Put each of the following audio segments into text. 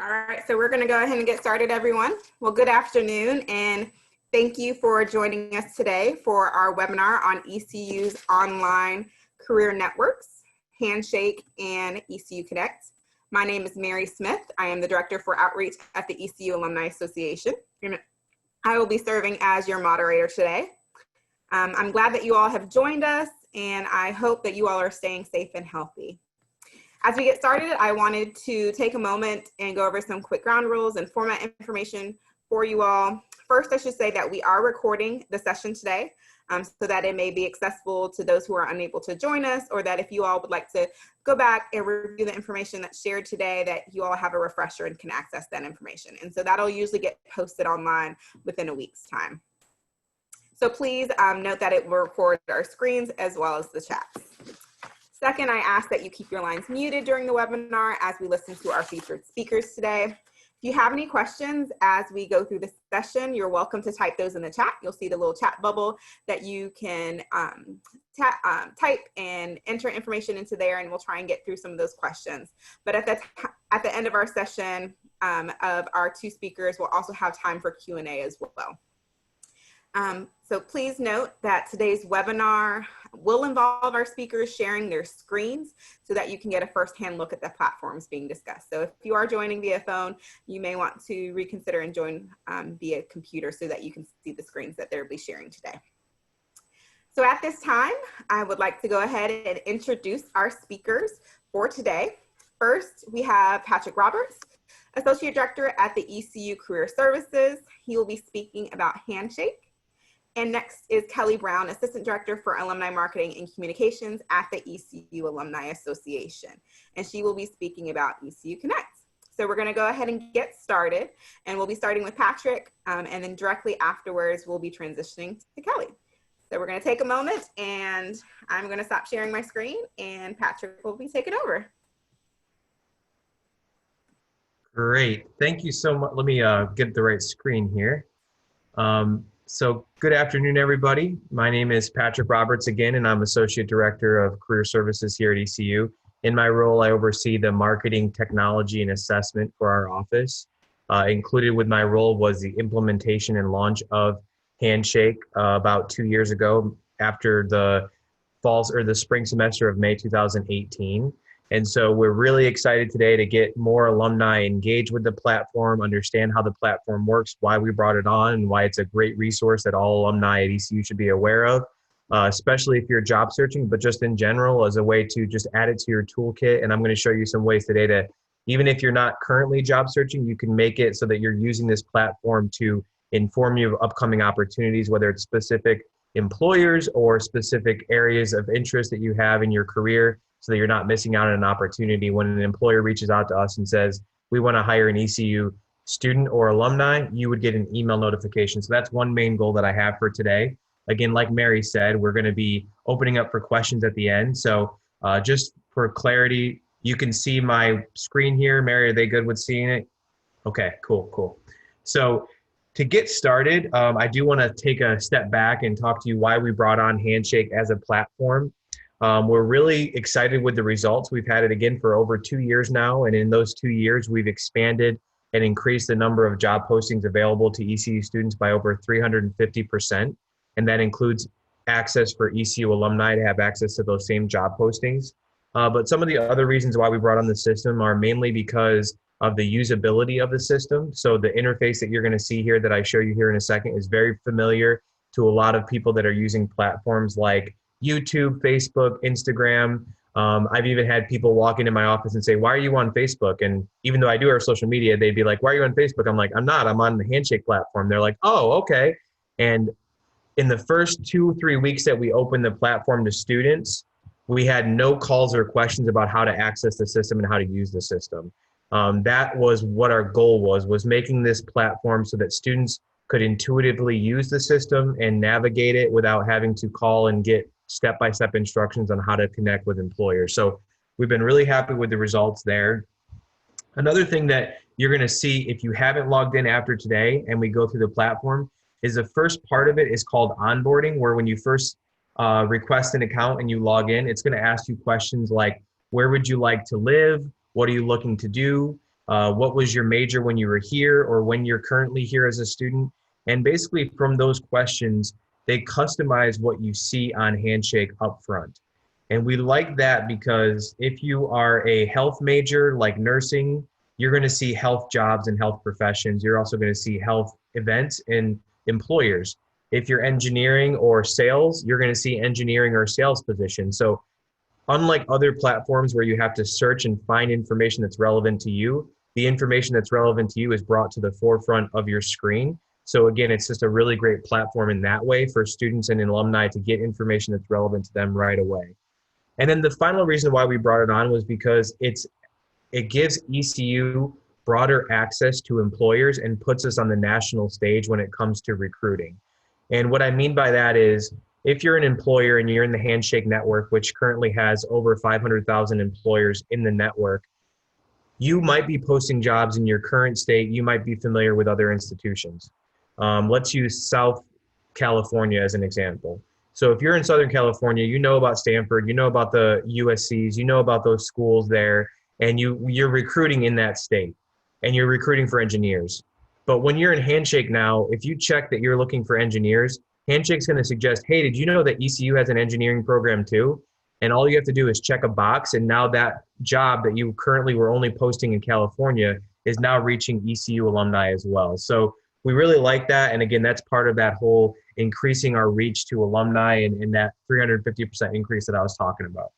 All right, so we're going to go ahead and get started, everyone. Well, good afternoon, and thank you for joining us today for our webinar on ECU's online career networks, Handshake and ECU Connect. My name is Mary Smith. I am the Director for Outreach at the ECU Alumni Association. I will be serving as your moderator today. I'm glad that you all have joined us, and I hope that you all are staying safe and healthy. As we get started, I wanted to take a moment and go over some quick ground rules and format information for you all. First, I should say that we are recording the session today so that it may be accessible to those who are unable to join us, or that if you all would like to go back and review the information that's shared today, that you all have a refresher and can access that information. And so that'll usually get posted online within a week's time. So please note that it will record our screens as well as the chats. Second, I ask that you keep your lines muted during the webinar as we listen to our featured speakers today. If you have any questions as we go through the session, you're welcome to type those in the chat. You'll see the little chat bubble that you can type and enter information into there, and we'll try and get through some of those questions. But at the end of our session of our two speakers, we'll also have time for Q&A as well. So please note that today's webinar will involve our speakers sharing their screens so that you can get a firsthand look at the platforms being discussed. So if you are joining via phone, you may want to reconsider and join via computer so that you can see the screens that they'll be sharing today. So at this time, I would like to go ahead and introduce our speakers for today. First, we have Patrick Roberts, Associate Director at the ECU Career Services. He will be speaking about Handshake. And next is Kelly Brown, Assistant Director for Alumni Marketing and Communications at the ECU Alumni Association. And she will be speaking about ECU Connect. So we're going to go ahead and get started. And we'll be starting with Patrick. And then directly afterwards, we'll be transitioning to Kelly. So we're going to take a moment, and I'm going to stop sharing my screen, and Patrick will be taking over. Great. Thank you so much. Let me get the right screen here. So good afternoon, everybody. My name is Patrick Roberts again, and I'm Associate Director of Career Services here at ECU. In my role, I oversee the marketing, technology, and assessment for our office. Included with my role was the implementation and launch of Handshake about 2 years ago after the spring semester of May 2018. And so we're really excited today to get more alumni engaged with the platform, understand how the platform works, why we brought it on, and why it's a great resource that all alumni at ECU should be aware of, especially if you're job searching, but just in general as a way to just add it to your toolkit. And I'm going to show you some ways today to, even if you're not currently job searching, you can make it so that you're using this platform to inform you of upcoming opportunities, whether it's specific employers or specific areas of interest that you have in your career, so that you're not missing out on an opportunity when an employer reaches out to us and says, we want to hire an ECU student or alumni, you would get an email notification. So that's one main goal that I have for today. Again, like Mary said, we're going to be opening up for questions at the end. So just for clarity, you can see my screen here. Mary, are they good with seeing it? Okay, cool. So to get started, I do want to take a step back and talk to you why we brought on Handshake as a platform. We're really excited with the results. We've had it again for over 2 years now, and in those 2 years, we've expanded and increased the number of job postings available to ECU students by over 350%, and that includes access for ECU alumni to have access to those same job postings. But some of the other reasons why we brought on the system are mainly because of the usability of the system. So the interface that you're going to see here that I show you here in a second is very familiar to a lot of people that are using platforms like YouTube, Facebook, Instagram. I've even had people walk into my office and say, why are you on Facebook? And even though I do our social media, they'd be like, why are you on Facebook? I'm like, I'm not, I'm on the Handshake platform. They're like, oh, okay. And in the first 2-3 weeks that we opened the platform to students, we had no calls or questions about how to access the system and how to use the system. That was what our goal was making this platform so that students could intuitively use the system and navigate it without having to call and get step-by-step instructions on how to connect with employers. So we've been really happy with the results there. Another thing that you're going to see if you haven't logged in after today and we go through the platform is the first part of it is called onboarding, where when you first request an account and you log in, it's going to ask you questions like, where would you like to live? What are you looking to do? what was your major when you were here or when you're currently here as a student. And basically from those questions, they customize what you see on Handshake up front. And we like that because if you are a health major like nursing, you're going to see health jobs and health professions. You're also going to see health events and employers. If you're engineering or sales, you're going to see engineering or sales positions. So unlike other platforms where you have to search and find information that's relevant to you, the information that's relevant to you is brought to the forefront of your screen. So again, it's just a really great platform in that way for students and alumni to get information that's relevant to them right away. And then the final reason why we brought it on was because it gives ECU broader access to employers and puts us on the national stage when it comes to recruiting. And what I mean by that is if you're an employer and you're in the Handshake network, which currently has over 500,000 employers in the network, you might be posting jobs in your current state. You might be familiar with other institutions. Let's use South California as an example. So if you're in Southern California, you know about Stanford, you know about the USCs, you know about those schools there, and you're recruiting in that state and you're recruiting for engineers. But when you're in Handshake now, if you check that you're looking for engineers, Handshake's going to suggest, hey, did you know that ECU has an engineering program too? And all you have to do is check a box, and now that job that you currently were only posting in California is now reaching ECU alumni as well. So we really like that. And again, that's part of that whole increasing our reach to alumni and that 350% increase that I was talking about.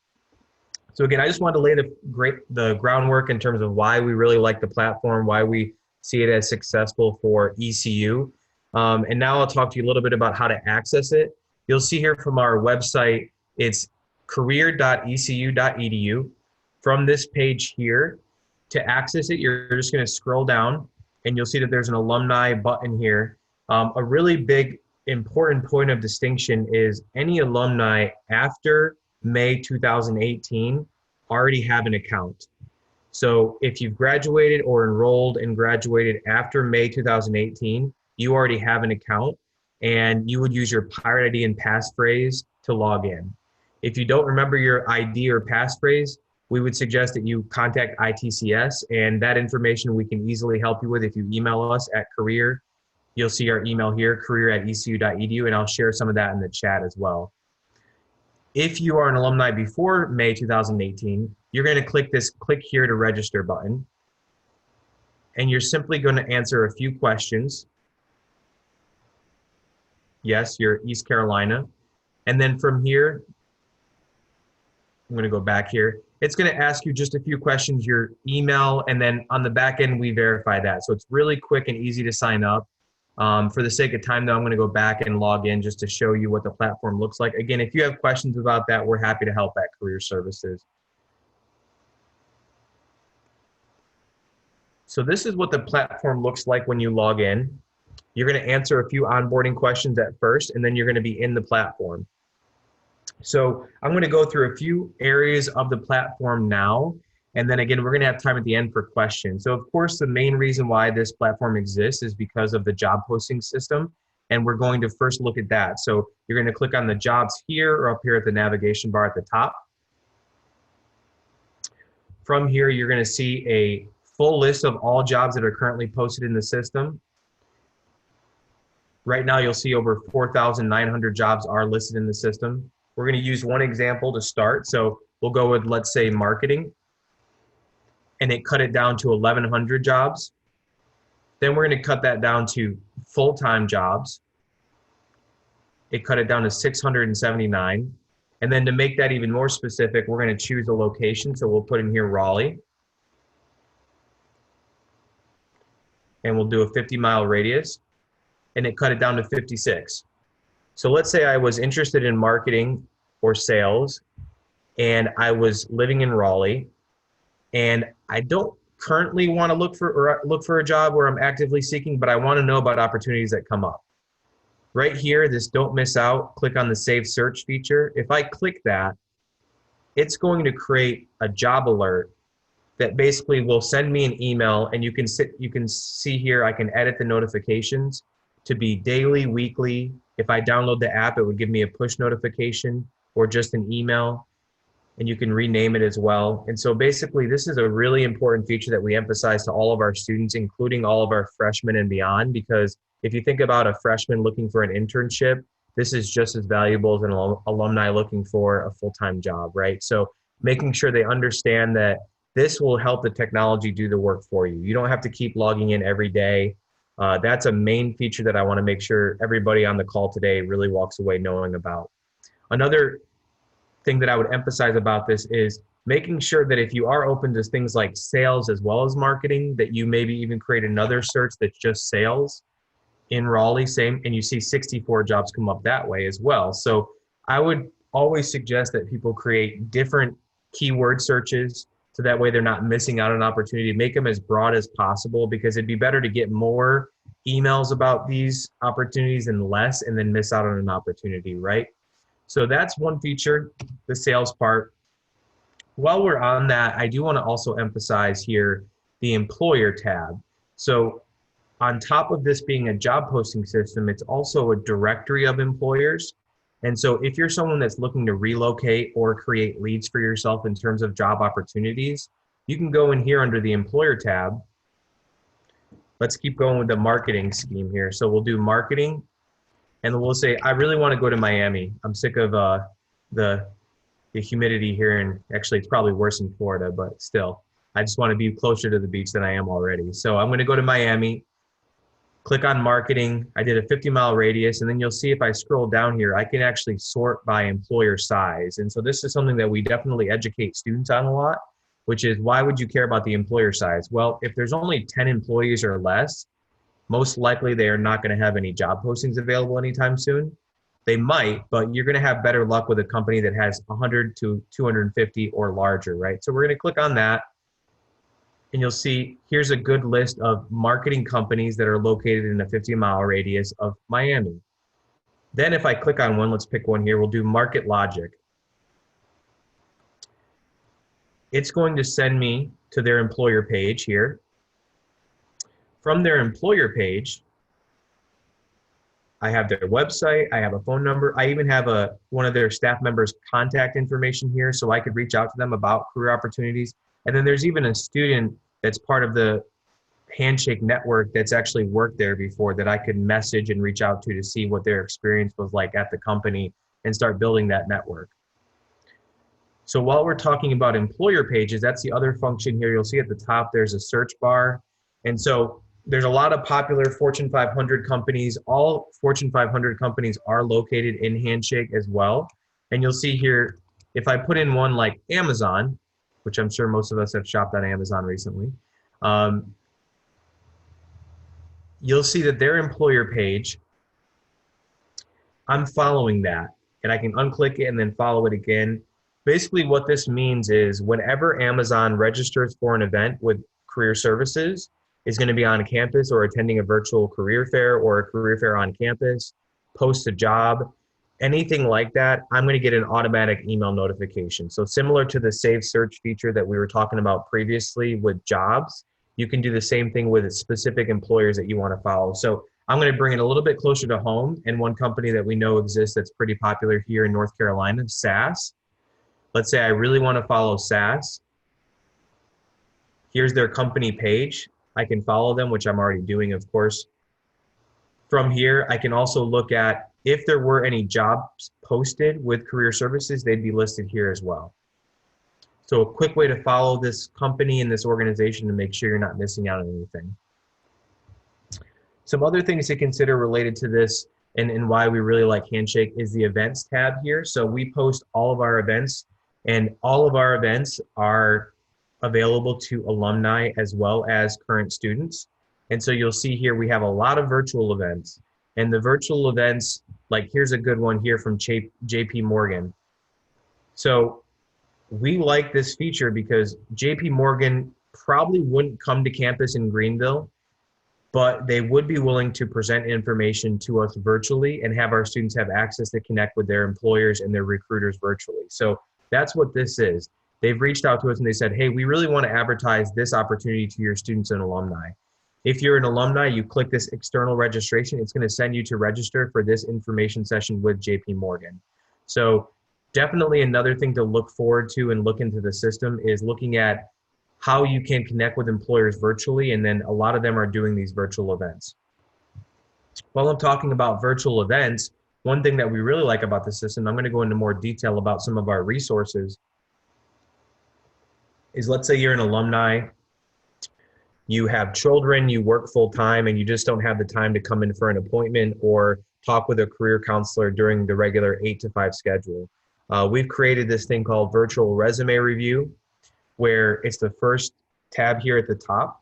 So again, I just wanted to lay the groundwork in terms of why we really like the platform, why we see it as successful for ECU. And now I'll talk to you a little bit about how to access it. You'll see here from our website, it's career.ecu.edu. From this page here, to access it, you're just going to scroll down and you'll see that there's an alumni button here. A really big important point of distinction is any alumni after May 2018 already have an account. So if you've graduated or enrolled and graduated after May 2018, you already have an account and you would use your Pirate ID and passphrase to log in. If you don't remember your ID or passphrase, we would suggest that you contact ITCS, and that information we can easily help you with if you email us at career. You'll see our email here, career@ecu.edu, and I'll share some of that in the chat as well. If you are an alumni before May 2018, you're going to click this click here to register button, and you're simply going to answer a few questions. Yes, you're East Carolina. And then from here, I'm going to go back here. It's going to ask you just a few questions, your email, and then on the back end, we verify that. So it's really quick and easy to sign up. For the sake of time, though, I'm going to go back and log in just to show you what the platform looks like. Again, if you have questions about that, we're happy to help at Career Services. So this is what the platform looks like when you log in. You're going to answer a few onboarding questions at first, and then you're going to be in the platform. So I'm going to go through a few areas of the platform now, and then again, we're going to have time at the end for questions. So of course, the main reason why this platform exists is because of the job posting system, and we're going to first look at that. So you're going to click on the jobs here or up here at the navigation bar at the top. From here, you're going to see a full list of all jobs that are currently posted in the system. Right now, you'll see over 4,900 jobs are listed in the system. We're going to use one example to start. So we'll go with, let's say, marketing. And it cut it down to 1,100 jobs. Then we're going to cut that down to full-time jobs. It cut it down to 679. And then to make that even more specific, we're going to choose a location. So we'll put in here Raleigh. And we'll do a 50-mile radius. And it cut it down to 56. So let's say I was interested in marketing or sales, and I was living in Raleigh, and I don't currently want to look for a job where I'm actively seeking, but I want to know about opportunities that come up. Right here, this don't miss out, click on the save search feature. If I click that, it's going to create a job alert that basically will send me an email, and you can see here, I can edit the notifications to be daily, weekly. If I download the app, it would give me a push notification or just an email. and you can rename it as well. And so basically, this is a really important feature that we emphasize to all of our students, including all of our freshmen and beyond, because if you think about a freshman looking for an internship, this is just as valuable as an alumni looking for a full-time job, right? So making sure they understand that this will help the technology do the work for you. You don't have to keep logging in every day. That's a main feature that I want to make sure everybody on the call today really walks away knowing about. Another thing that I would emphasize about this is making sure that if you are open to things like sales as well as marketing, that you maybe even create another search that's just sales in Raleigh, same, and you see 64 jobs come up that way as well. So I would always suggest that people create different keyword searches so that way they're not missing out on an opportunity. Make them as broad as possible, because it'd be better to get more emails about these opportunities and less and then miss out on an opportunity, right? So that's one feature, the sales part. While we're on that, I do want to also emphasize here the employer tab. So on top of this being a job posting system, it's also a directory of employers. And so if you're someone that's looking to relocate or create leads for yourself in terms of job opportunities, you can go in here under the employer tab. Let's keep going with the marketing scheme here. So we'll do marketing, and we'll say, I really want to go to Miami. I'm sick of the humidity here, and actually it's probably worse in Florida, but still, I just want to be closer to the beach than I am already. So I'm going to go to Miami, click on marketing. I did a 50-mile radius, and then you'll see if I scroll down here, I can actually sort by employer size. And so this is something that we definitely educate students on a lot, which is, why would you care about the employer size? Well, if there's only 10 employees or less, most likely they are not going to have any job postings available anytime soon. They might, but you're going to have better luck with a company that has 100 to 250 or larger, right? So we're going to click on that, and you'll see here's a good list of marketing companies that are located in a 50-mile radius of Miami. Then if I click on one, let's pick one here, we'll do Market Logic. It's going to send me to their employer page here. From their employer page, I have their website, I have a phone number, I even have one of their staff members' contact information here, so I could reach out to them about career opportunities. And then there's even a student that's part of the Handshake network that's actually worked there before that I could message and reach out to see what their experience was like at the company and start building that network. So while we're talking about employer pages, that's the other function here. You'll see at the top, there's a search bar. And so there's a lot of popular Fortune 500 companies. All Fortune 500 companies are located in Handshake as well. And you'll see here, if I put in one like Amazon, which I'm sure most of us have shopped on Amazon recently, you'll see that their employer page, I'm following that. And I can unclick it and then follow it again. Basically what this means is whenever Amazon registers for an event with career services, is going to be on campus or attending a virtual career fair or a career fair on campus, post a job, anything like that, I'm going to get an automatic email notification. So similar to the Save Search feature that we were talking about previously with jobs, you can do the same thing with specific employers that you want to follow. So I'm going to bring it a little bit closer to home, and one company that we know exists that's pretty popular here in North Carolina, SAS. Let's say I really want to follow SAS. Here's their company page. I can follow them, which I'm already doing, of course. From here, I can also look at if there were any jobs posted with career services, they'd be listed here as well. So a quick way to follow this company and this organization to make sure you're not missing out on anything. Some other things to consider related to this and why we really like Handshake is the events tab here. So we post all of our events, and all of our events are available to alumni as well as current students. And so you'll see here we have a lot of virtual events, and the virtual events, like here's a good one here from JP Morgan. So we like this feature because JP Morgan probably wouldn't come to campus in Greenville, but they would be willing to present information to us virtually and have our students have access to connect with their employers and their recruiters virtually. So that's what this is. They've reached out to us and they said, hey, we really want to advertise this opportunity to your students and alumni. If you're an alumni, you click this external registration, it's going to send you to register for this information session with JP Morgan. So Definitely another thing to look forward to and look into the system is looking at how you can connect with employers virtually, and then a lot of them are doing these virtual events. While I'm talking about virtual events, one thing that we really like about the system, I'm going to go into more detail about some of our resources, is let's say you're an alumni, you have children, you work full time, and you just don't have the time to come in for an appointment or talk with a career counselor during the regular 8 to 5 schedule. We've created this thing called virtual resume review, where it's the first tab here at the top.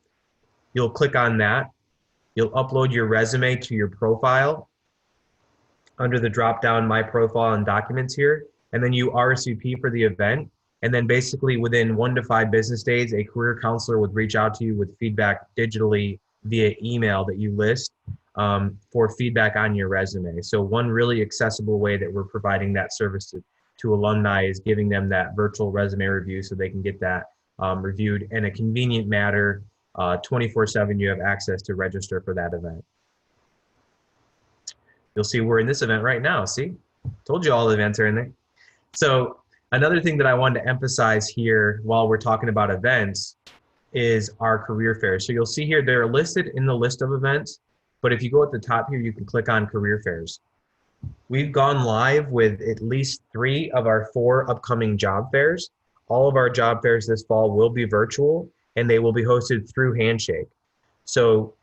You'll click on that. You'll upload your resume to your profile under the drop down My Profile and Documents here, and then you RSVP for the event. And then basically within 1 to 5 business days, a career counselor would reach out to you with feedback digitally via email that you list for feedback on your resume. So one really accessible way that we're providing that service to alumni is giving them that virtual resume review so they can get that reviewed in a convenient manner. 24/7, you have access to register for that event. You'll see we're in this event right now. See, told you all the events are in there. So another thing that I wanted to emphasize here while we're talking about events is our career fairs. So you'll see here, they're listed in the list of events, but if you go at the top here, you can click on career fairs. We've gone live with at least 3 of our 4 upcoming job fairs. All of our job fairs this fall will be virtual, and they will be hosted through Handshake. So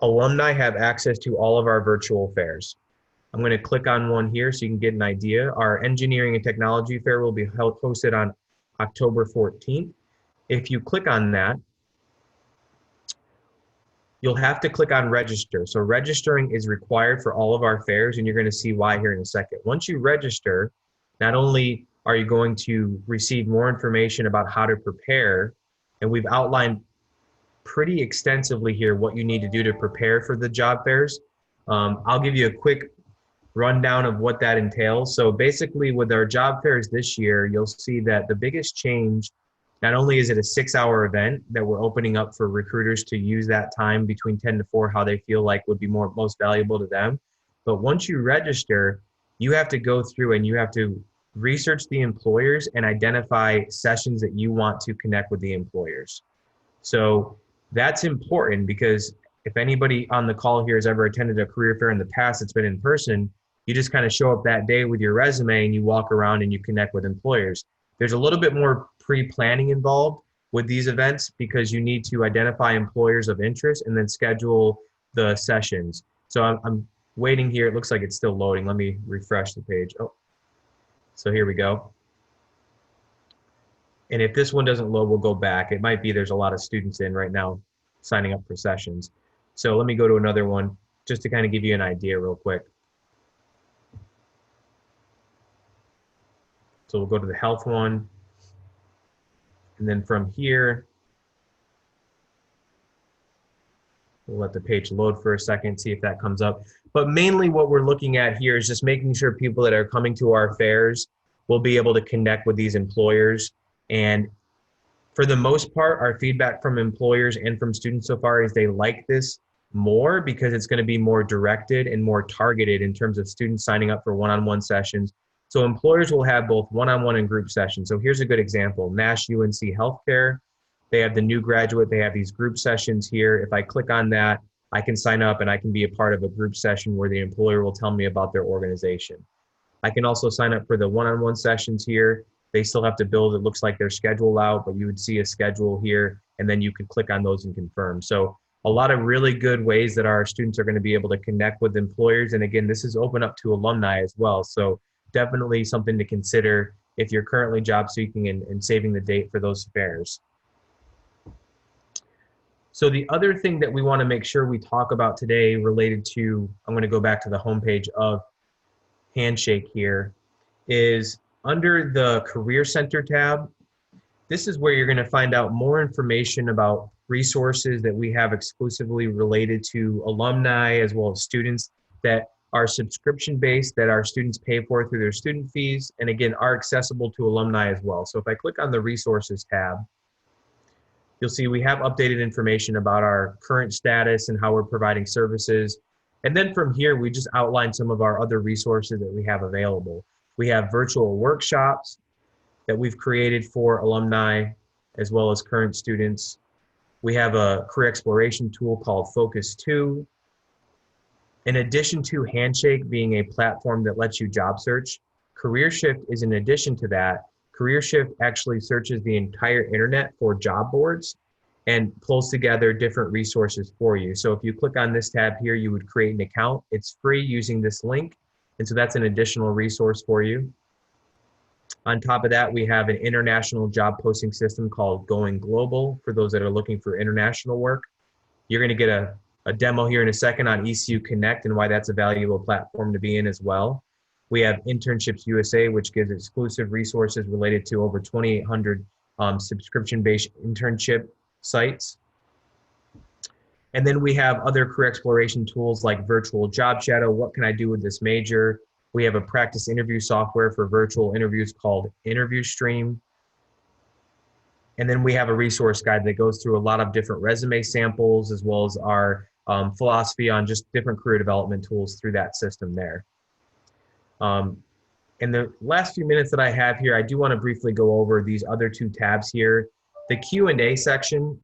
alumni have access to all of our virtual fairs. I'm going to click on one here so you can get an idea. Our engineering and technology fair will be hosted on October 14th. If you click on that, you'll have to click on register. So registering is required for all of our fairs, and you're going to see why here in a second. Once you register, not only are you going to receive more information about how to prepare, and we've outlined pretty extensively here what you need to do to prepare for the job fairs. I'll give you a quick rundown of what that entails. So basically with our job fairs this year, you'll see that the biggest change, not only is it a 6-hour event that we're opening up for recruiters to use that time between 10 to 4, how they feel like would be most valuable to them. But once you register, you have to go through and you have to research the employers and identify sessions that you want to connect with the employers. So that's important because if anybody on the call here has ever attended a career fair in the past, it's been in person, you just kind of show up that day with your resume and you walk around and you connect with employers. There's a little bit more pre-planning involved with these events because you need to identify employers of interest and then schedule the sessions. So I'm waiting here. It looks like it's still loading. Let me refresh the page. Oh, so here we go. And if this one doesn't load, we'll go back. It might be there's a lot of students in right now signing up for sessions. So let me go to another one just to kind of give you an idea real quick. So we'll go to the health one. And then from here, we'll let the page load for a second, see if that comes up. But mainly what we're looking at here is just making sure people that are coming to our fairs will be able to connect with these employers. And for the most part, our feedback from employers and from students so far is they like this more because it's going to be more directed and more targeted in terms of students signing up for one-on-one sessions. So employers will have both one-on-one and group sessions. So here's a good example, Nash UNC Healthcare. They have the new graduate, they have these group sessions here. If I click on that, I can sign up and I can be a part of a group session where the employer will tell me about their organization. I can also sign up for the one-on-one sessions here. They still have to build, it looks like their schedule out, but you would see a schedule here, and then you could click on those and confirm. So a lot of really good ways that our students are going to be able to connect with employers. And again, this is open up to alumni as well. So definitely something to consider if you're currently job seeking and saving the date for those fairs. So the other thing that we want to make sure we talk about today related to, I'm going to go back to the homepage of Handshake here, is under the Career Center tab. This is where you're going to find out more information about resources that we have exclusively related to alumni as well as students that are subscription-based, that our students pay for through their student fees, and again, are accessible to alumni as well. So if I click on the Resources tab, you'll see we have updated information about our current status and how we're providing services. And then from here, we just outline some of our other resources that we have available. We have virtual workshops that we've created for alumni as well as current students. We have a career exploration tool called Focus 2. In addition to Handshake being a platform that lets you job search, CareerShift is in addition to that. CareerShift actually searches the entire internet for job boards and pulls together different resources for you. So if you click on this tab here, you would create an account. It's free using this link. And so that's an additional resource for you. On top of that, we have an international job posting system called Going Global for those that are looking for international work. You're going to get a demo here in a second on ECU Connect and why that's a valuable platform to be in as well. We have Internships USA, which gives exclusive resources related to over 2,800 subscription-based internship sites. And then we have other career exploration tools like Virtual Job Shadow. What can I do with this major? We have a practice interview software for virtual interviews called Interview Stream. And then we have a resource guide that goes through a lot of different resume samples as well as our philosophy on just different career development tools through that system there. In the last few minutes that I have here, I do want to briefly go over these other two tabs here. The Q&A section,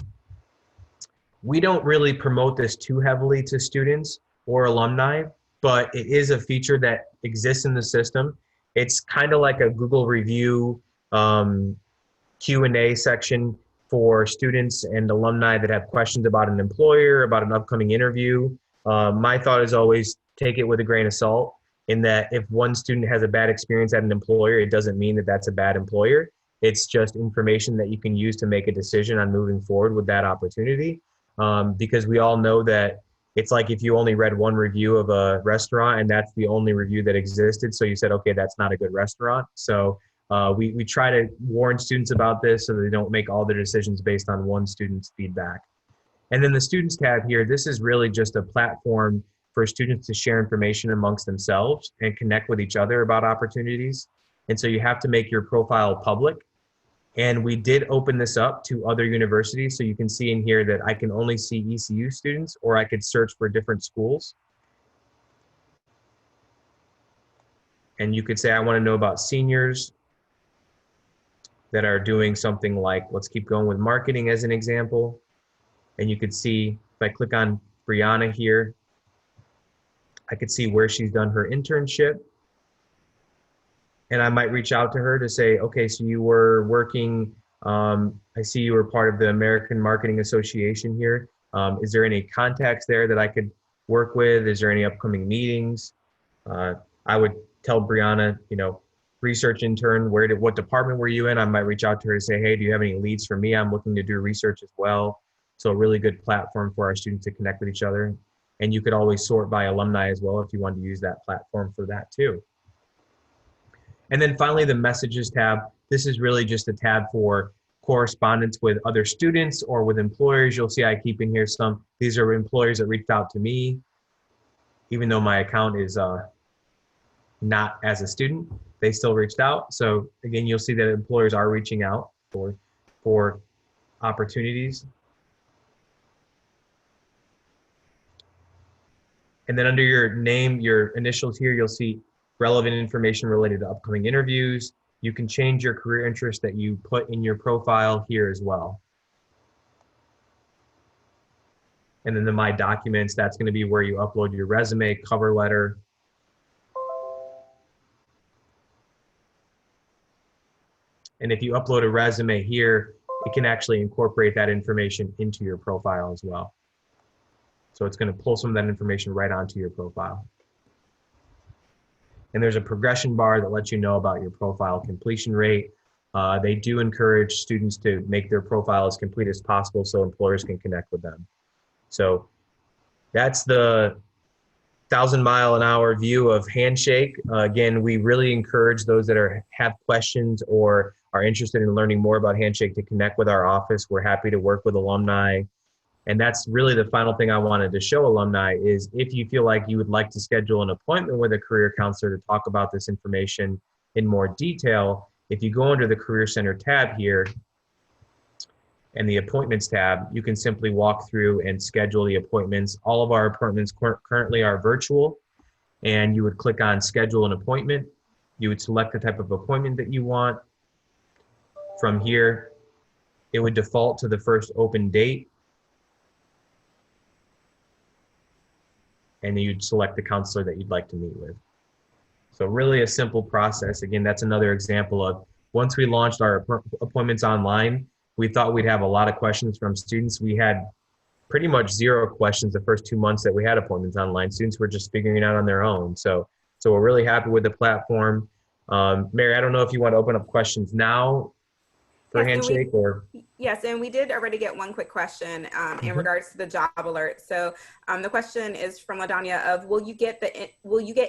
we don't really promote this too heavily to students or alumni, but it is a feature that exists in the system. It's kind of like a Google review Q&A section for students and alumni that have questions about an employer, about an upcoming interview. My thought is always take it with a grain of salt, in that if one student has a bad experience at an employer, it doesn't mean that that's a bad employer. It's just information that you can use to make a decision on moving forward with that opportunity. Because we all know that it's like if you only read one review of a restaurant and that's the only review that existed, so you said, okay, that's not a good restaurant. So we try to warn students about this so they don't make all their decisions based on one student's feedback. And then the Students tab here, this is really just a platform for students to share information amongst themselves and connect with each other about opportunities. And so you have to make your profile public. And we did open this up to other universities. So you can see in here that I can only see ECU students, or I could search for different schools. And you could say, I want to know about seniors that are doing something like, let's keep going with marketing as an example. And you could see, if I click on Brianna here, I could see where she's done her internship. And I might reach out to her to say, okay, so you were working, I see you were part of the American Marketing Association here. Is there any contacts there that I could work with? Is there any upcoming meetings? I would tell Brianna, you know, research intern, what department were you in? I might reach out to her to say, hey, do you have any leads for me? I'm looking to do research as well. So a really good platform for our students to connect with each other. And you could always sort by alumni as well if you want to use that platform for that too. And then finally, the Messages tab. This is really just a tab for correspondence with other students or with employers. You'll see I keep in here some, these are employers that reached out to me, even though my account is not as a student, they still reached out. So again, you'll see that employers are reaching out for opportunities. And then under your name, your initials here, you'll see relevant information related to upcoming interviews. You can change your career interest that you put in your profile here as well. And then the My Documents, that's going to be where you upload your resume, cover letter. And if you upload a resume here, it can actually incorporate that information into your profile as well. So it's going to pull some of that information right onto your profile. And there's a progression bar that lets you know about your profile completion rate. They do encourage students to make their profile as complete as possible so employers can connect with them. So that's the 1,000-mile-an-hour view of Handshake. Again, we really encourage those that have questions or are interested in learning more about Handshake to connect with our office. We're happy to work with alumni. And that's really the final thing I wanted to show alumni is if you feel like you would like to schedule an appointment with a career counselor to talk about this information in more detail, if you go under the Career Center tab here and the Appointments tab, you can simply walk through and schedule the appointments. All of our appointments currently are virtual, and you would click on Schedule an Appointment. You would select the type of appointment that you want. From here, it would default to the first open date. And then you'd select the counselor that you'd like to meet with. So really a simple process. Again, that's another example of once we launched our appointments online, we thought we'd have a lot of questions from students. We had pretty much 0 questions the first 2 months that we had appointments online. Students were just figuring it out on their own. So we're really happy with the platform. Mary, I don't know if you want to open up questions now for Yes, Handshake or. yes, and we did already get one quick question in regards to the job alert. So the question is from LaDanya of, will you get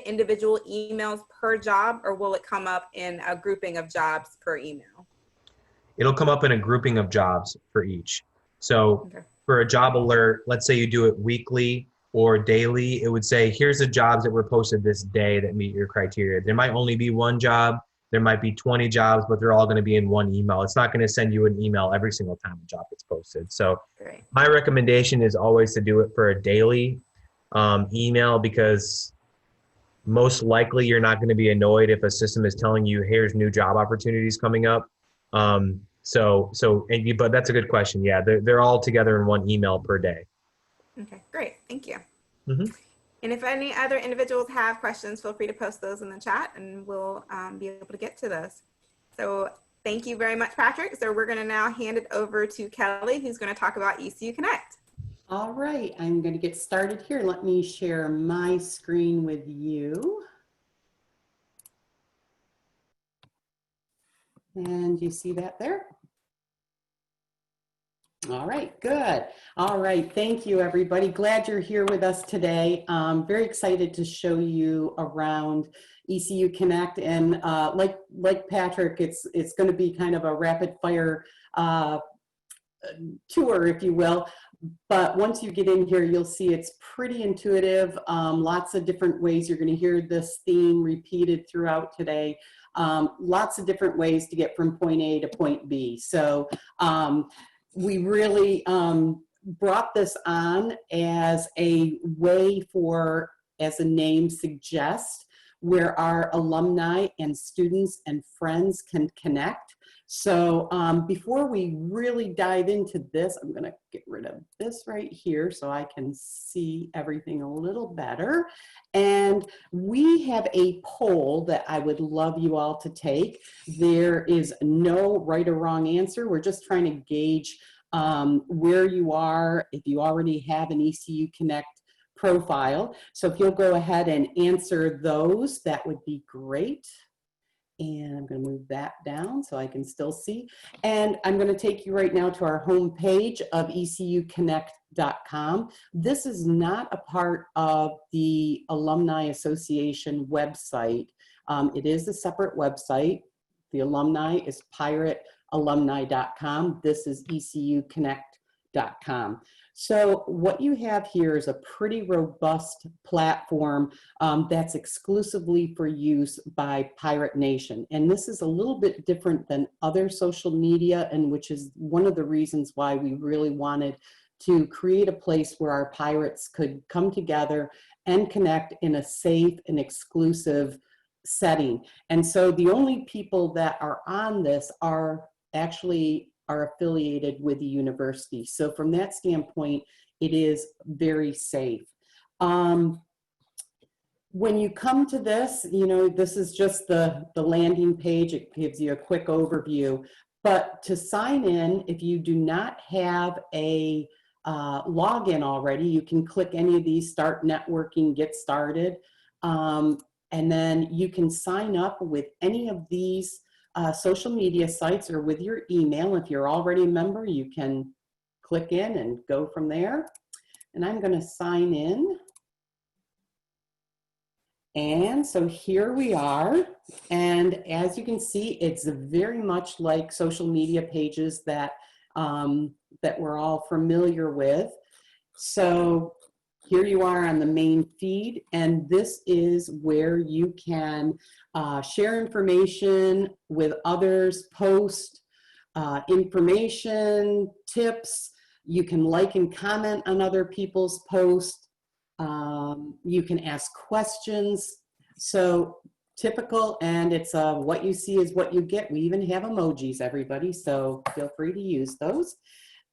individual emails per job, or will it come up in a grouping of jobs per email? It'll come up in a grouping of jobs for each. So Okay. for a job alert, let's say you do it weekly or daily, it would say, here's the jobs that were posted this day that meet your criteria. There might only be one job. There might be 20 jobs, but they're all going to be in one email. It's not going to send you an email every single time a job gets posted. So Great. my recommendation is always to do it for a daily email, because most likely you're not going to be annoyed if a system is telling you, here's new job opportunities coming up. But that's a good question. Yeah, they're all together in one email per day. Okay, great. Thank you. Mm-hmm. And if any other individuals have questions, feel free to post those in the chat and we'll be able to get to those. So thank you very much, Patrick. So we're going to now hand it over to Kelly, who's going to talk about ECU Connect. All right, I'm going to get started here. Let me share my screen with you. And you see that there? All right, good. All right, thank you, everybody. Glad you're here with us today. Very excited to show you around ECU Connect, and like Patrick, it's going to be kind of a rapid fire tour, if you will. But once you get in here, you'll see it's pretty intuitive. Lots of different ways. You're going to hear this theme repeated throughout today. Lots of different ways to get from point A to point B. So we really brought this on as a way for, as the name suggests, where our alumni and students and friends can connect. So before we really dive into this, I'm going to get rid of this right here so I can see everything a little better. And we have a poll that I would love you all to take. There is no right or wrong answer. We're just trying to gauge where you are, if you already have an ECU Connect profile. So if you'll go ahead and answer those, that would be great. And I'm going to move that down so I can still see. And I'm going to take you right now to our home page of ecuconnect.com. This is not a part of the Alumni Association website. It is a separate website. The alumni is piratealumni.com. This is ecuconnect.com. So what you have here is a pretty robust platform that's exclusively for use by Pirate Nation. And this is a little bit different than other social media, and which is one of the reasons why we really wanted to create a place where our pirates could come together and connect in a safe and exclusive setting. And so the only people that are on this are affiliated with the university. So from that standpoint, it is very safe. When you come to this, you know, this is just the landing page. It gives you a quick overview. But to sign in, if you do not have a login already, you can click any of these, start networking, get started. And then you can sign up with any of these social media sites or with your email. If you're already a member, you can click in and go from there. And I'm going to sign in. And so here we are. And as you can see, it's very much like social media pages that, that we're all familiar with. So here you are on the main feed, and this is where you can share information with others, post information, tips. You can like and comment on other people's posts. You can ask questions. So typical, and it's what you see is what you get. We even have emojis, everybody, so feel free to use those.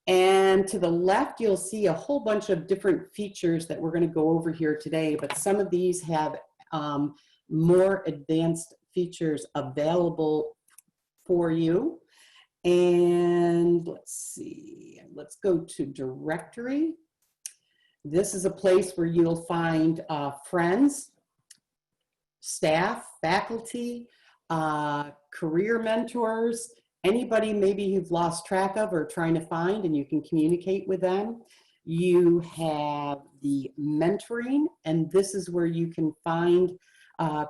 And to the left, you'll see a whole bunch of different features that we're going to go over here today, but some of these have more advanced features available for you. And let's see, let's go to directory. This is a place where you'll find friends, staff, faculty, career mentors, anybody maybe you've lost track of or trying to find, and you can communicate with them. You have the mentoring, and this is where you can find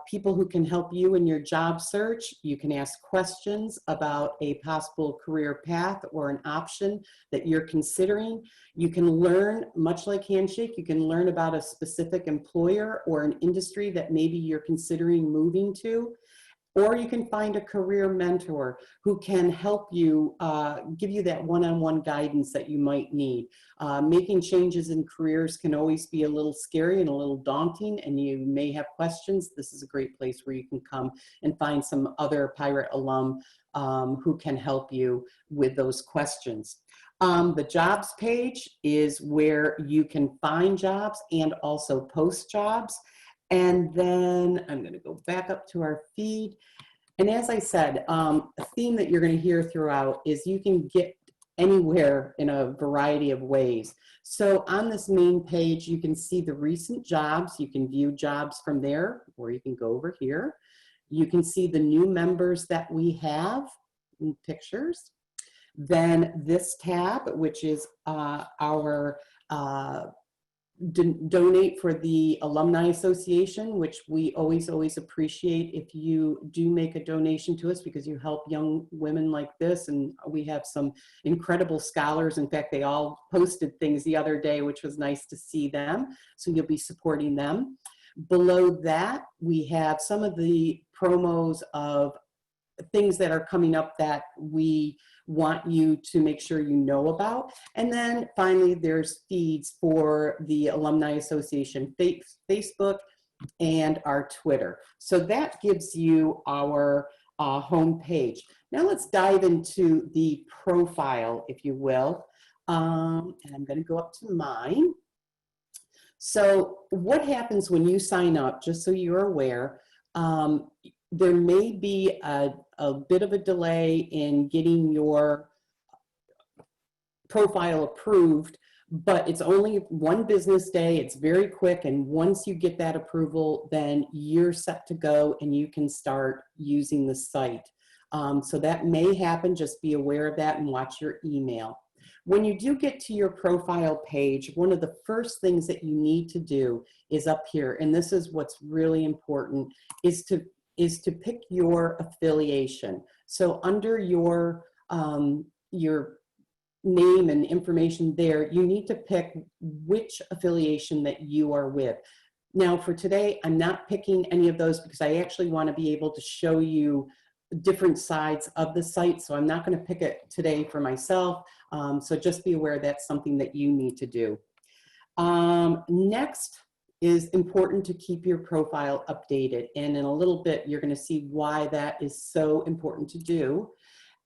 people who can help you in your job search. You can ask questions about a possible career path or an option that you're considering. You can learn, much like Handshake, you can learn about a specific employer or an industry that maybe you're considering moving to. Or you can find a career mentor who can help you, give you that one-on-one guidance that you might need. Making changes in careers can always be a little scary and a little daunting, and you may have questions. This is a great place where you can come and find some other Pirate alum who can help you with those questions. The jobs page is where you can find jobs and also post jobs. And then I'm going to go back up to our feed. And as I said, a theme that you're going to hear throughout is you can get anywhere in a variety of ways. So on this main page, you can see the recent jobs. You can view jobs from there, or you can go over here. You can see the new members that we have in pictures. Then this tab, which is our donate for the Alumni Association, which we always appreciate if you do make a donation to us, because you help young women like this, and we have some incredible scholars. In fact, they all posted things the other day, which was nice to see them, so you'll be supporting them. Below that, we have some of the promos of things that are coming up that we want you to make sure you know about. And then finally, there's feeds for the Alumni Association Facebook and our Twitter. So that gives you our home page. Now let's dive into the profile, if you will. And I'm going to go up to mine. So what happens when you sign up, just so you're aware, there may be a bit of a delay in getting your profile approved, but it's only one business day. It's very quick. And once you get that approval, then you're set to go and you can start using the site. So that may happen. Just be aware of that and watch your email. When you do get to your profile page, one of the first things that you need to do is up here, and this is what's really important, is to pick your affiliation. So under your name and information there, you need to pick which affiliation that you are with. Now for today, I'm not picking any of those because I actually want to be able to show you different sides of the site. So I'm not going to pick it today for myself. So just be aware that's something that you need to do. Next is important to keep your profile updated. And in a little bit, you're going to see why that is so important to do.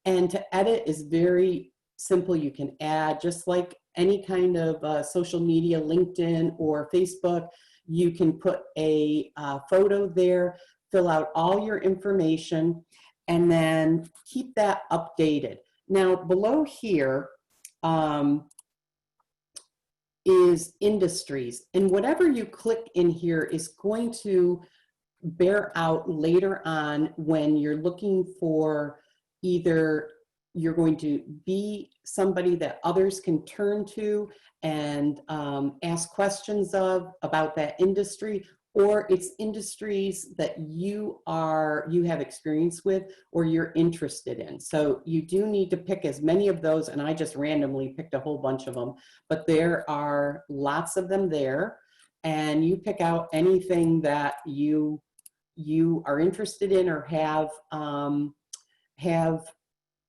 And to edit is very simple. You can add, just like any kind of social media, LinkedIn or Facebook, you can put a photo there, fill out all your information, and then keep that updated. Now below here, is industries, and whatever you click in here is going to bear out later on when you're looking for, either you're going to be somebody that others can turn to and ask questions of about that industry, or it's industries that you have experience with or you're interested in. So you do need to pick as many of those, and I just randomly picked a whole bunch of them, but there are lots of them there, and you pick out anything that you are interested in or have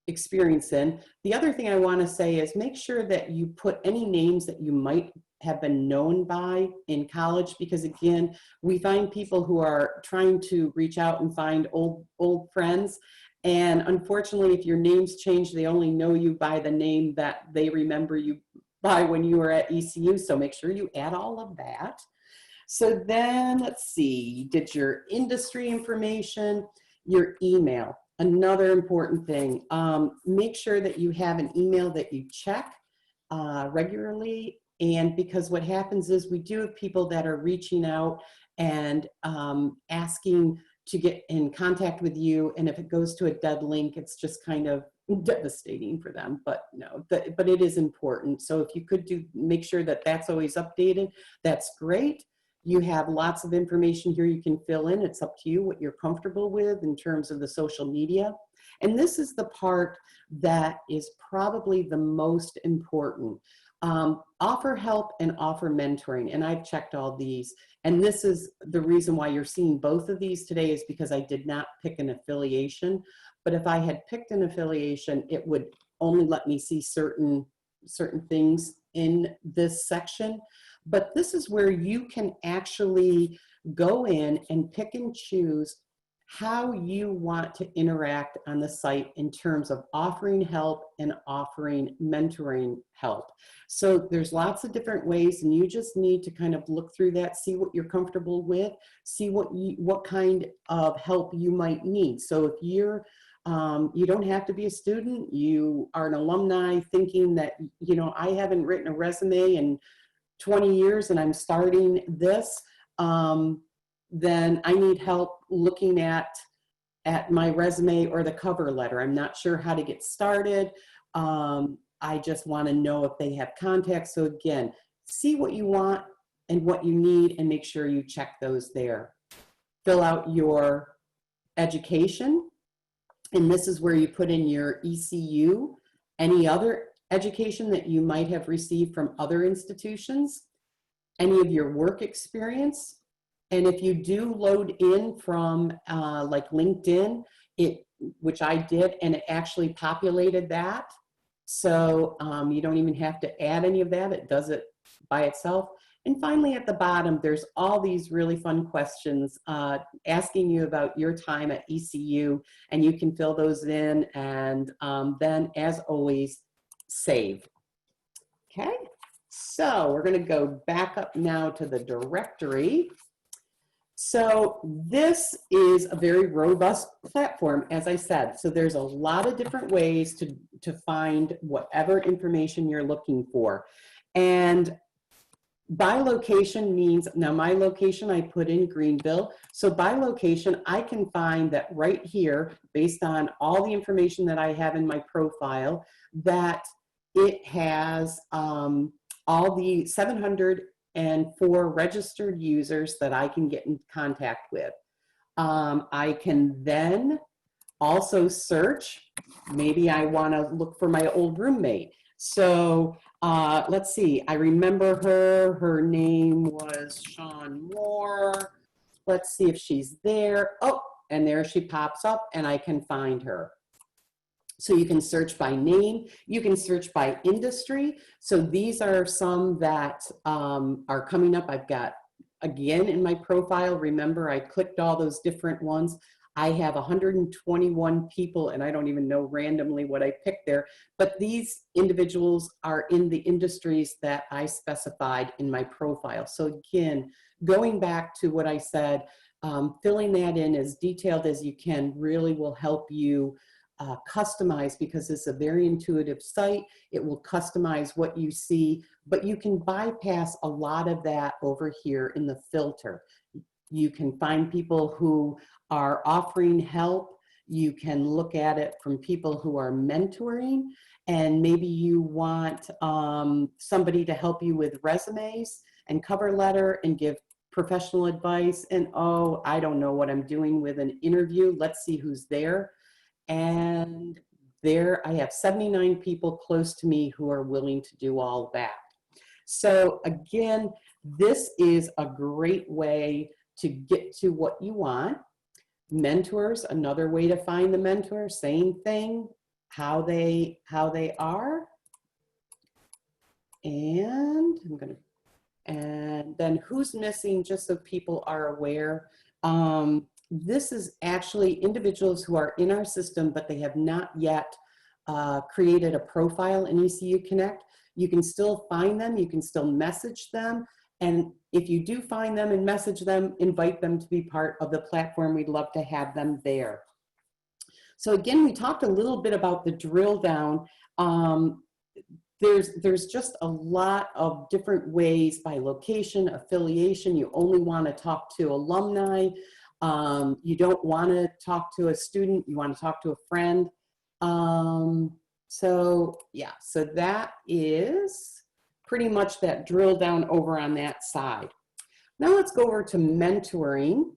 experience in. The other thing I want to say is make sure that you put any names that you might have been known by in college, because again, we find people who are trying to reach out and find old friends. And unfortunately, if your name's changed, they only know you by the name that they remember you by when you were at ECU. So make sure you add all of that. So then let's see, you did your industry information, your email. Another important thing, make sure that you have an email that you check regularly. And because what happens is we do have people that are reaching out and asking to get in contact with you. And if it goes to a dead link, it's just kind of devastating for them. But no, but it is important. So if you could make sure that that's always updated, that's great. You have lots of information here you can fill in. It's up to you what you're comfortable with in terms of the social media. And this is the part that is probably the most important. Offer help and offer mentoring. And I've checked all these. And this is the reason why you're seeing both of these today, is because I did not pick an affiliation. But if I had picked an affiliation, it would only let me see certain things in this section. But this is where you can actually go in and pick and choose how you want to interact on the site in terms of offering help and offering mentoring help. So there's lots of different ways, and you just need to kind of look through that, see what you're comfortable with, see what kind of help you might need. So if you're you don't have to be a student, you are an alumni thinking that, you know, I haven't written a resume in 20 years and I'm starting this, then I need help looking at my resume or the cover letter. I'm not sure how to get started. I just want to know if they have contacts. So again, see what you want and what you need and make sure you check those there. Fill out your education. And this is where you put in your ECU, any other education that you might have received from other institutions, any of your work experience. And if you do load in from like LinkedIn, which I did, and it actually populated that. So you don't even have to add any of that. It does it by itself. And finally, at the bottom, there's all these really fun questions asking you about your time at ECU, and you can fill those in, and then, as always, save. Okay, so we're going to go back up now to the directory. So this is a very robust platform, as I said. So there's a lot of different ways to find whatever information you're looking for. And by location means, now my location I put in Greenville. So by location, I can find that right here, based on all the information that I have in my profile, that it has all the 704 registered users that I can get in contact with. I can then also search. Maybe I want to look for my old roommate. So let's see, I remember her name was Sean Moore. Let's see if she's there. Oh, and there she pops up and I can find her. So you can search by name, you can search by industry. So these are some that are coming up. I've got, again, in my profile, remember I clicked all those different ones. I have 121 people, and I don't even know randomly what I picked there, but these individuals are in the industries that I specified in my profile. So again, going back to what I said, filling that in as detailed as you can really will help you customize, because it's a very intuitive site. It will customize what you see, but you can bypass a lot of that over here in the filter. You can find people who are offering help. You can look at it from people who are mentoring, and maybe you want somebody to help you with resumes and cover letter and give professional advice. And oh, I don't know what I'm doing with an interview. Let's see who's there. And there I have 79 people close to me who are willing to do all that. So again, this is a great way to get to what you want. Mentors, another way to find the mentor, same thing. how they are. And and then who's missing, just so people are aware. This is actually individuals who are in our system, but they have not yet created a profile in ECU Connect. You can still find them, you can still message them, and if you do find them and message them, invite them to be part of the platform. We'd love to have them there. So again, we talked a little bit about the drill down. There's just a lot of different ways by location, affiliation. You only want to talk to alumni. You don't want to talk to a student. You want to talk to a friend. So yeah, so that is pretty much that drill down over on that side. Now let's go over to mentoring.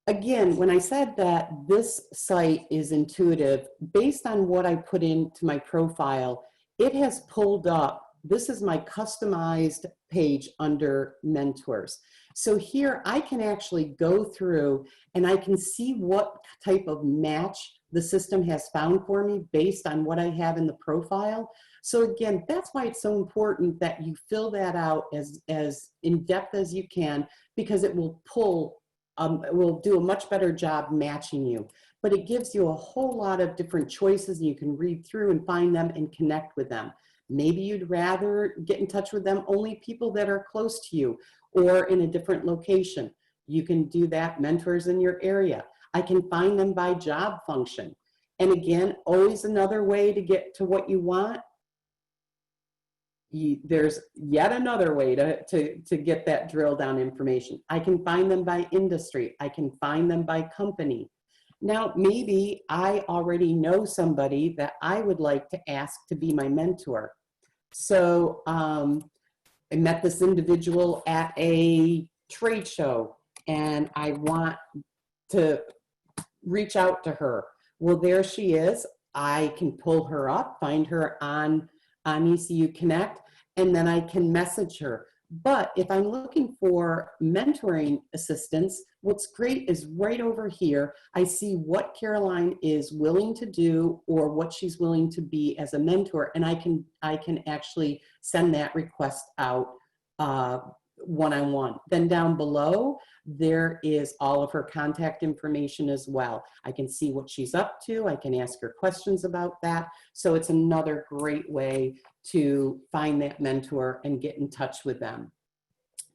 Again, when I said that this site is intuitive, based on what I put into my profile, it has pulled up, this is my customized page under mentors. So here I can actually go through and I can see what type of match the system has found for me based on what I have in the profile. So again, that's why it's so important that you fill that out as in depth as you can, because it will pull it will do a much better job matching you. But it gives you a whole lot of different choices, and you can read through and find them and connect with them. Maybe you'd rather get in touch with them only people that are close to you or in a different location. You can do that, mentors in your area. I can find them by job function. And again, always another way to get to what you want. There's yet another way to get that drill down information. I can find them by industry. I can find them by company. Now, maybe I already know somebody that I would like to ask to be my mentor. So I met this individual at a trade show and I want to reach out to her. Well, there she is. I can pull her up, find her on ECU Connect, and then I can message her. But if I'm looking for mentoring assistance, what's great is right over here, I see what Caroline is willing to do or what she's willing to be as a mentor, and I can actually send that request out one-on-one. Then down below, there is all of her contact information as well. I can see what she's up to. I can ask her questions about that. So it's another great way to find that mentor and get in touch with them.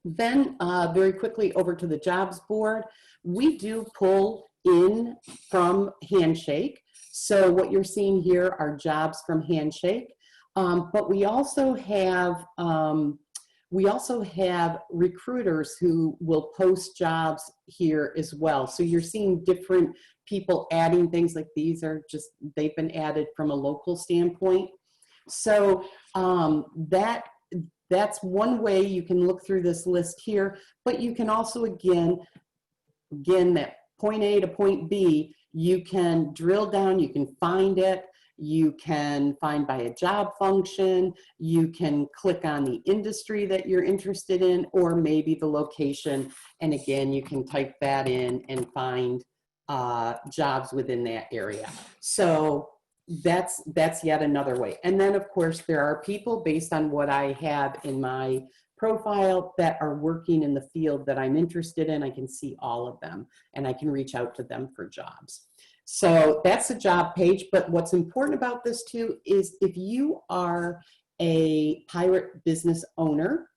Then very quickly over to the jobs board. We do pull in from Handshake. So what you're seeing here are jobs from Handshake, but we also have recruiters who will post jobs here as well. So you're seeing different people adding things, like these are just, they've been added from a local standpoint. So that's one way you can look through this list here, but you can also, again, that point A to point B, you can drill down, you can find it. You can find by a job function, you can click on the industry that you're interested in, or maybe the location. And again, you can type that in and find jobs within that area. So that's yet another way. And then of course, there are people based on what I have in my profile that are working in the field that I'm interested in. I can see all of them and I can reach out to them for jobs. So that's a job page, but what's important about this too is if you are a pirate business owner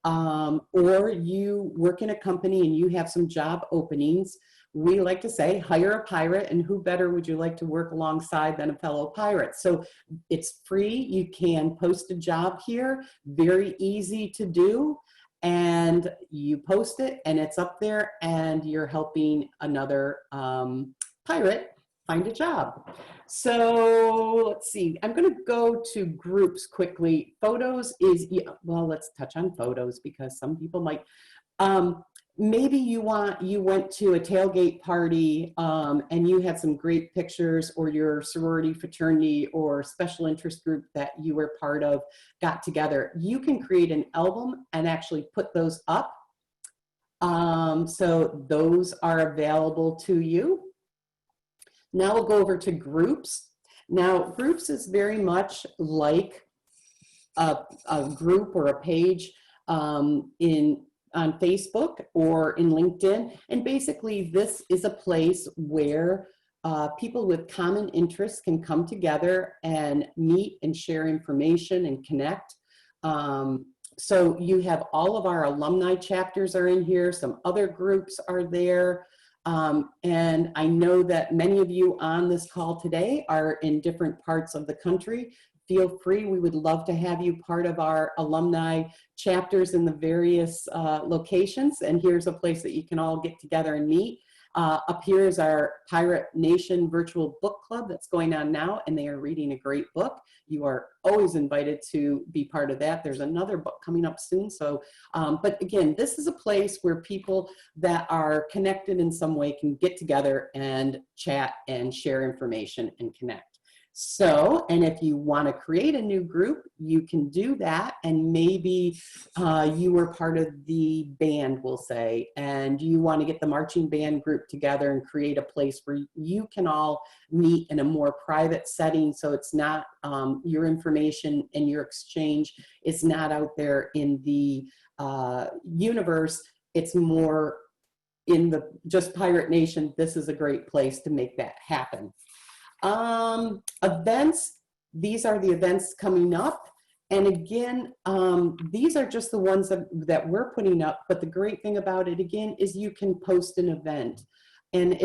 or you work in a company and you have some job openings, we like to say hire a pirate, and who better would you like to work alongside than a fellow pirate? So it's free, you can post a job here, very easy to do, and you post it and it's up there and you're helping another pirate find a job. So let's see, I'm going to go to groups quickly. Photos is, well, let's touch on photos because some people might, maybe you went to a tailgate party and you had some great pictures, or your sorority, fraternity, or special interest group that you were part of got together. You can create an album and actually put those up. So those are available to you. Now we'll go over to groups. Now, groups is very much like a group or a page on Facebook or in LinkedIn. And basically, this is a place where people with common interests can come together and meet and share information and connect. So you have all of our alumni chapters are in here. Some other groups are there. And I know that many of you on this call today are in different parts of the country. Feel free, we would love to have you part of our alumni chapters in the various locations. And here's a place that you can all get together and meet. Up here is our Pirate Nation virtual book club that's going on now, and they are reading a great book. You are always invited to be part of that. There's another book coming up soon. So, but again, this is a place where people that are connected in some way can get together and chat and share information and connect. So, and if you want to create a new group, you can do that. And maybe you were part of the band, we'll say, and you want to get the marching band group together and create a place where you can all meet in a more private setting. So it's not your information and your exchange is not out there in the universe. It's more in the just Pirate Nation. This is a great place to make that happen. Events, these are the events coming up. And again, these are just the ones that we're putting up. But the great thing about it, again, is you can post an event. And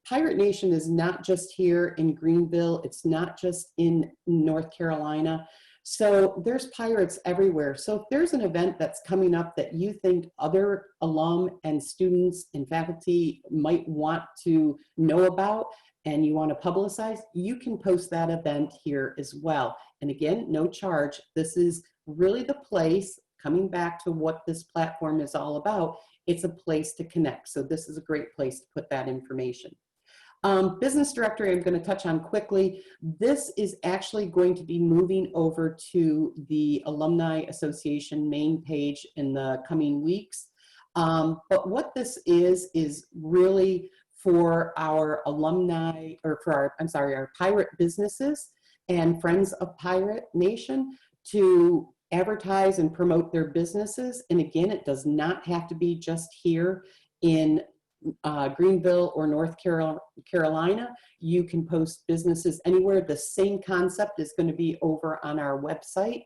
Pirate Nation is not just here in Greenville. It's not just in North Carolina. So there's pirates everywhere. So if there's an event that's coming up that you think other alum and students and faculty might want to know about, and you want to publicize, you can post that event here as well. And again, no charge. This is really the place, coming back to what this platform is all about, it's a place to connect. So this is a great place to put that information. Business directory, I'm going to touch on quickly. This is actually going to be moving over to the Alumni Association main page in the coming weeks. But what this is really for our alumni, or for our, I'm sorry, our pirate businesses and friends of Pirate Nation to advertise and promote their businesses. And again, it does not have to be just here in Greenville or North Carolina. You can post businesses anywhere. The same concept is going to be over on our website.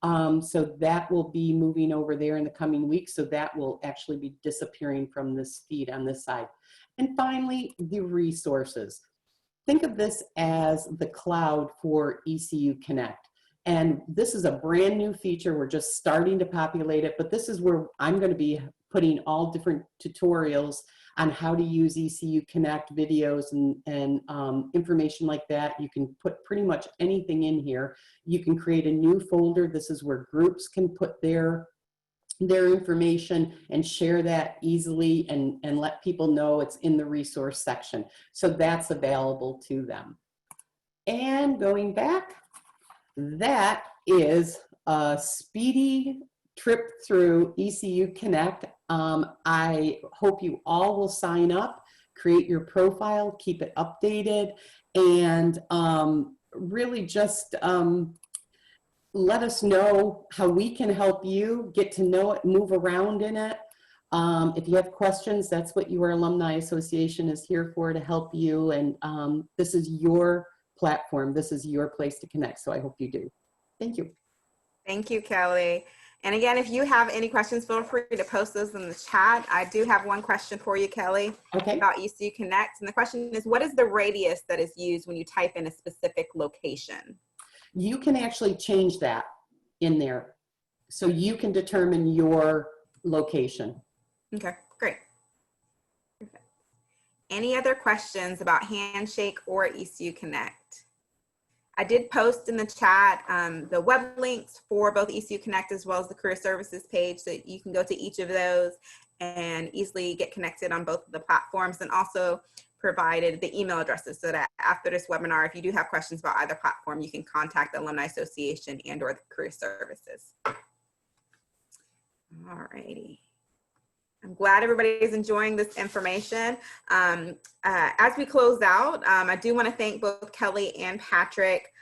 So that will be moving over there in the coming weeks. So that will actually be disappearing from this feed on this side. And finally, the resources. Think of this as the cloud for ECU Connect. And this is a brand new feature. We're just starting to populate it, but this is where I'm going to be putting all different tutorials on how to use ECU Connect videos and information like that. You can put pretty much anything in here. You can create a new folder. This is where groups can put their information and share that easily and let people know it's in the resource section. So that's available to them. And going back, that is a speedy trip through ECU Connect. I hope you all will sign up, create your profile, keep it updated, and really just let us know how we can help you get to know it, move around in it. If you have questions, that's what your Alumni Association is here for, to help you. And this is your platform. This is your place to connect. So I hope you do. Thank you. Thank you, Kelly. And again, if you have any questions, feel free to post those in the chat. I do have one question for you, Kelly, about ECU Connect. And the question is, what is the radius that is used when you type in a specific location? You can actually change that in there. So you can determine your location. Okay, great. Perfect. Any other questions about Handshake or ECU Connect? I did post in the chat the web links for both ECU Connect as well as the Career Services page, so you can go to each of those and easily get connected on both of the platforms, and also provided the email addresses so that after this webinar, if you do have questions about either platform, you can contact the Alumni Association and or the Career Services. All righty. I'm glad everybody is enjoying this information. As we close out, I do want to thank both Kelly and Patrick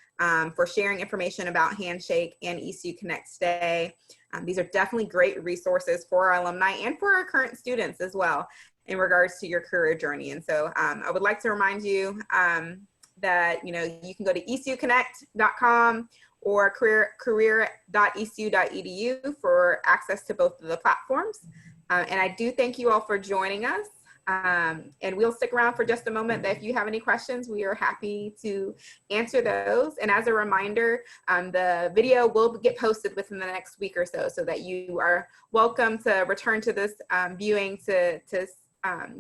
for sharing information about Handshake and ECU Connect today. These are definitely great resources for our alumni and for our current students as well in regards to your career journey. And so I would like to remind you that you can go to ecuconnect.com or career.ecu.edu for access to both of the platforms. And I do thank you all for joining us. And we'll stick around for just a moment. That if you have any questions, we are happy to answer those. And as a reminder, the video will get posted within the next week or so that you are welcome to return to this viewing to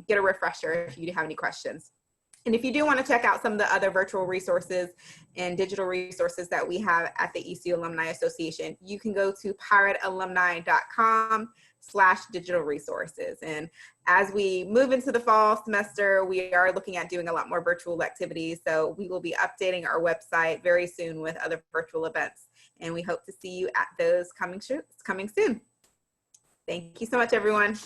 get a refresher if you do have any questions. And if you do want to check out some of the other virtual resources and digital resources that we have at the ECU Alumni Association, you can go to piratealumni.com/digital resources. And as we move into the fall semester, we are looking at doing a lot more virtual activities. So we will be updating our website very soon with other virtual events. And we hope to see you at those coming soon. Thank you so much, everyone.